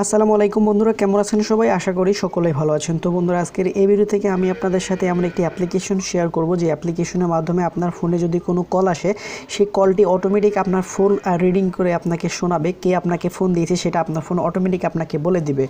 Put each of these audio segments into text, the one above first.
আসসালামু আলাইকুম বন্ধুরা, কেমন আছেন সবাই? আশা করি সকলেই ভালো আছেন। তো বন্ধুরা, আজকের এই ভিডিও থেকে আমি আপনাদের সাথে এমন একটি অ্যাপ্লিকেশন শেয়ার করব যে অ্যাপ্লিকেশনের মাধ্যমে আপনার ফোনে যদি কোনো কল আসে, সেই কলটি অটোমেটিক আপনার ফোন রিডিং করে আপনাকে শোনাবে। কে আপনাকে ফোন দিয়েছে সেটা আপনার ফোন অটোমেটিক আপনাকে বলে দিবে।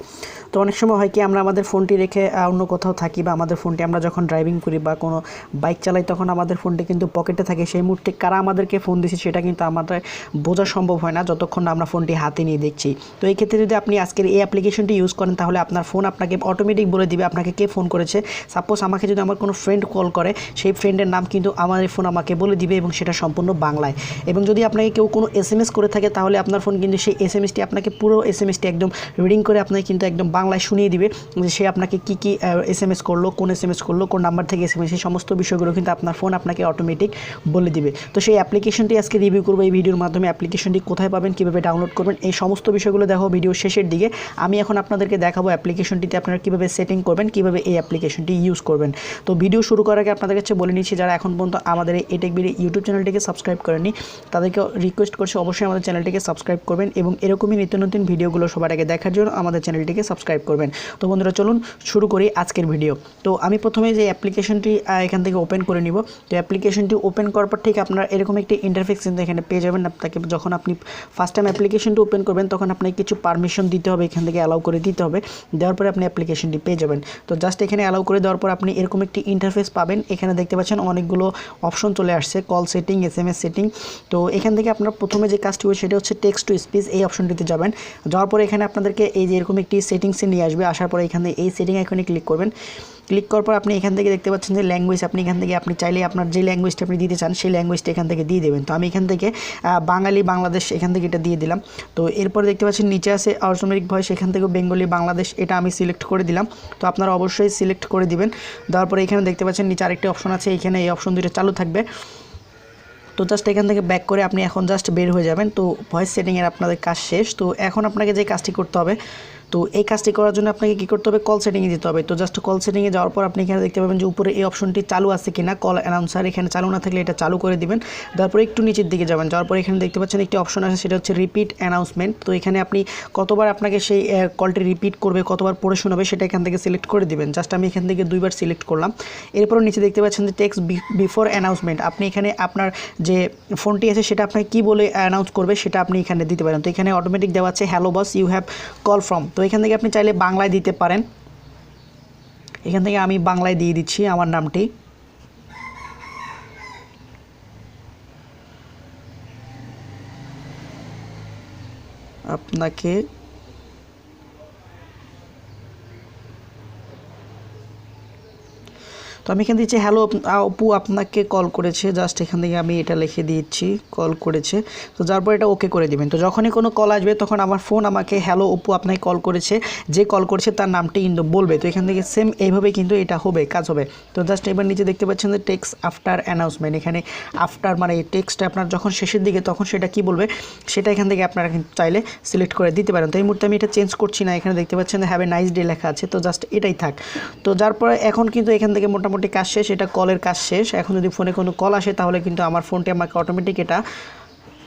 তো অনেক সময় হয় কি, আমরা আমাদের ফোনটি রেখে অন্য কোথাও থাকি, বা আমাদের ফোনটি আমরা যখন ড্রাইভিং করি বা কোনো বাইক চালাই তখন আমাদের ফোনটি কিন্তু পকেটে থাকে। সেই মুহূর্তে কারা আমাদেরকে ফোন দিয়েছে সেটা কিন্তু আমাদের বোঝা সম্ভব হয় না যতক্ষণ না আমরা ফোনটি হাতে নিয়ে দেখছি। তো এই ক্ষেত্রে যদি আপনি আজকের এই অ্যাপ্লিকেশনটি ইউজ করেন তাহলে আপনার ফোন আপনাকে অটোমেটিক বলে দিবে আপনাকে কে ফোন করেছে। সাপোজ আমাকে যদি আমার কোনো ফ্রেন্ড কল করে, সেই ফ্রেন্ডের নাম কিন্তু আমার ফোন আমাকে বলে দিবে, এবং সেটা সম্পূর্ণ বাংলায়। এবং যদি আপনাকে কেউ কোনো এসএমএস করে থাকে তাহলে আপনার ফোন কিন্তু সেই এসএমএসটি আপনাকে পুরো এসএমএসটি একদম রিডিং করে আপনাকে কিন্তু একদম বাংলায় শুনিয়ে দিবে যে সে আপনাকে কী এসএমএস করলো, কোন এসএমএস করলো, কোন নাম্বার থেকে এসএমএস, সেই সমস্ত বিষয়গুলো কিন্তু আপনার ফোন আপনাকে অটোমেটিক বলে দিবে। তো সেই অ্যাপ্লিকেশনটি আজকে রিভিউ করবো এই ভিডিওর মাধ্যমে। অ্যাপ্লিকেশনটি কোথায় পাবেন, কীভাবে ডাউনলোড করবেন, এই সমস্ত বিষয়গুলো দেখো ভিডিও শেষের দিকে। আমি এখন আপনাদেরকে দেখাবো অ্যাপ্লিকেশনটিতে আপনারা কীভাবে সেটিং করবেন, কীভাবে এই অ্যাপ্লিকেশনটি ইউজ করবেন। তো ভিডিও শুরু করার আগে আপনাদের কাছে বলে নিচ্ছি, যারা এখন পর্যন্ত আমাদের এই টেকবিডি ইউটিউব চ্যানেলটিকে সাবস্ক্রাইব করেননি তাদেরকে রিকোয়েস্ট করছি অবশ্যই আমাদের চ্যানেলটিকে সাবস্ক্রাইব করবেন, এবং এরকমই নিত্য নতুন ভিডিওগুলো সবার আগে দেখার জন্য আমাদের চ্যানেলটিকে সাবস্ক্রাইব করবেন। তো বন্ধুরা, চলুন শুরু করি আজকের ভিডিও। তো আমি প্রথমে যে অ্যাপ্লিকেশনটি এখান থেকে ওপেন করে নিব। তো অ্যাপ্লিকেশনটি ওপেন করার পর ঠিক আপনারা এরকম একটি ইন্টারফেস কিন্তু এখানে পেয়ে যাবেন। আপনাকে যখন আপনি ফার্স্ট টাইম অ্যাপ্লিকেশনটি ওপেন করবেন তখন আপনাকে কিছু পারমিশন দিতে হবে, এখান থেকে অ্যালাউ করে দিতে হবে। দেওয়ার পরে আপনি অ্যাপ্লিকেশনটি পেয়ে যাবেন। তো জাস্ট এখানে অ্যালাউ করে দেওয়ার পর আপনি এরকম একটি ইন্টারফেস পাবেন। এখানে দেখতে পাচ্ছেন অনেকগুলো অপশন চলে আসছে, কল সেটিং, এসএমএস সেটিং। তো এখান থেকে আপনার প্রথমে যে কাজটি হবে সেটা হচ্ছে টেক্সট টু স্পিচ, এই অপশনটিতে যাবেন। যাওয়ার পরে এখানে আপনাদেরকে এই যে এরকম একটি সেটিংসে নিয়ে আসবে। আসার পরে এখানে এই সেটিং আইকনে ক্লিক করবেন। ক্লিক করার পর আপনি এখান থেকে দেখতে পাচ্ছেন যে ল্যাঙ্গুয়েজ, আপনি এখান থেকে আপনি চাইলে আপনার যে ল্যাঙ্গুয়েজটা আপনি দিতে চান সেই ল্যাঙ্গুয়েজটা এখান থেকে দিয়ে দেবেন। তো আমি এখান থেকে বাঙালি, বাংলাদেশ এখান থেকে এটা দিয়ে দিলাম। তো এরপরে দেখতে পাচ্ছেন নিচে আছে অটোমেটিক ভয়েস, এখান থেকে বেঙ্গলি, বাংলাদেশ এটা আমি সিলেক্ট করে দিলাম। তো আপনারা অবশ্যই সিলেক্ট করে দিবেন। দেওয়ার পরে এখানে দেখতে পাচ্ছেন নিচে আরেকটি অপশন আছে, এখানে এই অপশন দুটো চালু থাকবে। তো জাস্ট এখান থেকে ব্যাক করে আপনি এখন জাস্ট বের হয়ে যাবেন। তো ভয়েস সেটিংয়ের আপনাদের কাজ শেষ। তো এখন আপনাকে যে কাজটি করতে হবে, তো এই কাজটি করার জন্য আপনাকে কী করতে হবে, কল সেটিংয়ে যেতে হবে। তো জাস্ট কল সেটিংয়ে যাওয়ার পর আপনি এখানে দেখতে পাবেন যে উপরে এই অপশনটি চালু আছে কিনা, কল অ্যানাউন্সার, এখানে চালু না থাকলে এটা চালু করে দিবেন। তারপরে একটু নিচের দিকে যাবেন। যাওয়ার পরে এখানে দেখতে পাচ্ছেন একটি অপশন আছে, সেটা হচ্ছে রিপিট অ্যানাউন্সমেন্ট। তো এখানে আপনি কতবার আপনাকে সেই কলটি রিপিট করবে, কতবার পড়ে শোনাবে সেটা এখান থেকে সিলেক্ট করে দিবেন। জাস্ট আমি এখান থেকে 2বার সিলেক্ট করলাম। এরপর নিচে দেখতে পাচ্ছেন যে টেক্সট বিফোর অ্যানাউন্সমেন্ট, আপনি এখানে আপনার যে ফোনটি আছে সেটা আপনাকে কী বলে অ্যানাউন্স করবে সেটা আপনি এখানে দিতে পারেন। তো এখানে অটোমেটিক দেওয়া আছে hello boss, you have call from. তো এখান থেকে আপনি চাইলে বাংলায় দিতে পারেন। এখান থেকে আমি বাংলায় দিয়ে দিচ্ছি আমার নামটি। আপনাকে তো আমি এখানে দিচ্ছি হ্যালো অপু আপনাকে কল করেছে, জাস্ট এখান থেকে আমি এটা লিখে দিচ্ছি কল করেছে। তো যার পর এটা ওকে করে দিবেন। তো যখনই কোনো কল আসবে তখন আমার ফোন আমাকে হ্যালো অপু আপনাকে কল করেছে, যে কল করেছে তার নামটি কিন্তু বলবে। তো এখান থেকে সেম এইভাবেই কিন্তু এটা হবে, কাজ হবে। তো জাস্ট এবার নিচে দেখতে পাচ্ছেন যে টেক্সট আফটার অ্যানাউন্সমেন্ট, এখানে আফটার মানে এই টেক্সটটা আপনার যখন শেষের দিকে তখন সেটা কি বলবে সেটা এখান থেকে আপনারা কিন্তু চাইলে সিলেক্ট করে দিতে পারেন। তো এই মুহূর্তে আমি এটা চেঞ্জ করছি না, এখানে দেখতে পাচ্ছেন হ্যাভ এ নাইস ডে লেখা আছে। তো জাস্ট এটাই থাক। তো যার পরে এখন কিন্তু এখান থেকে মোটামুটি কাজ শেষ, এটা কলের কাজ শেষ। এখন যদি ফোনে কোনো কল আসে তাহলে কিন্তু আমার ফোনটি আমাকে অটোমেটিক এটা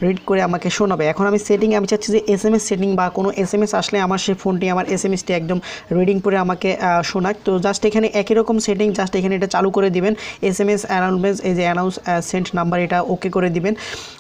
রিড করে আমাকে শোনাবে। এখন আমি আমি চাচ্ছি যে এসএমএস সেটিং, বা কোনো এসএমএস আসলে আমার সেই ফোনটি আমার এসএমএসটি একদম রিডিং করে আমাকে শোনাক। তো জাস্ট এখানে একই রকম সেটিং, জাস্ট এখানে এটা চালু করে দিবেন। এসএমএস অ্যানাউন্সমেন্ট, এই যে অ্যানাউন্স সেন্ট নাম্বার, এটা ওকে করে দিবেন।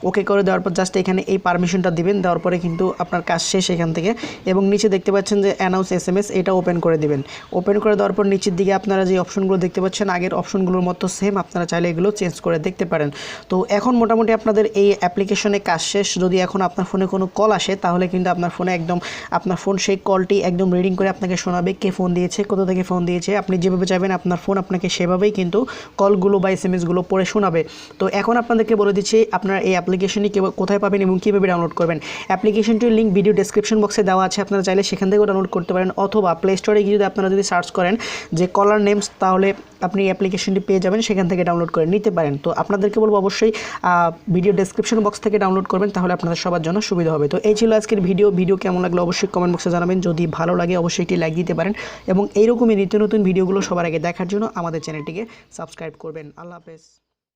ওকে করে দেওয়ার পর জাস্ট এখানে এই পারমিশনটা দিবেন। দেওয়ার পরে কিন্তু আপনার কাজ শেষ এখান থেকে। এবং নিচে দেখতে পাচ্ছেন যে অ্যানাউন্স এসএমএস, এটা ওপেন করে দিবেন। ওপেন করে দেওয়ার পর নিচের দিকে আপনারা যে অপশনগুলো দেখতে পাচ্ছেন আগের অপশনগুলোর মতো সেম, আপনারা চাইলে এগুলো চেঞ্জ করে দেখতে পারেন। তো এখন মোটামুটি আপনাদের এই অ্যাপ্লিকেশনে কাজ শেষ। যদি এখন আপনার ফোনে কোনো কল আসে তাহলে কিন্তু আপনার ফোনে একদম আপনার ফোন সেই কলটি একদম রিডিং করে আপনাকে শোনাবে কে ফোন দিয়েছে, কোথা থেকে ফোন দিয়েছে। আপনি যেভাবে চাইবেন আপনার ফোন আপনাকে সেভাবেই কিন্তু কলগুলো বা এসএমএসগুলো পড়ে শোনাবে। তো এখন আপনাদেরকে বলে দিচ্ছি আপনারা এই অ্যাপ্লিকেশনটি কোথায় পাবেন এবং কীভাবে ডাউনলোড করবেন। অ্যাপ্লিকেশনটির লিঙ্ক ভিডিও ডেসক্রিপশন বক্সে দেওয়া আছে, আপনারা চাইলে সেখান থেকেও ডাউনলোড করতে পারেন, অথবা প্লে স্টোরে গিয়ে যদি আপনারা যদি সার্চ করেন যে কলার নেমস তাহলে আপনি অ্যাপ্লিকেশনটি পেয়ে যাবেন, সেখান থেকে ডাউনলোড করে নিতে পারেন। তো আপনাদেরকে বলবো অবশ্যই ভিডিও ডেসক্রিপশন বক্স থেকে ডাউনলোড করবেন, তাহলে আপনাদের সবার জন্য সুবিধা হবে। তো এই ছিল আজকের ভিডিও কেমন লাগলো অবশ্যই কমেন্ট বক্সে জানাবেন। যদি ভালো লাগে অবশ্যই একটি লাইক দিতে পারেন, এবং এইরকমই নিত্য নতুন ভিডিওগুলো সবার আগে দেখার জন্য আমাদের চ্যানেলটিকে সাবস্ক্রাইব করবেন। আল্লাহ হাফেজ।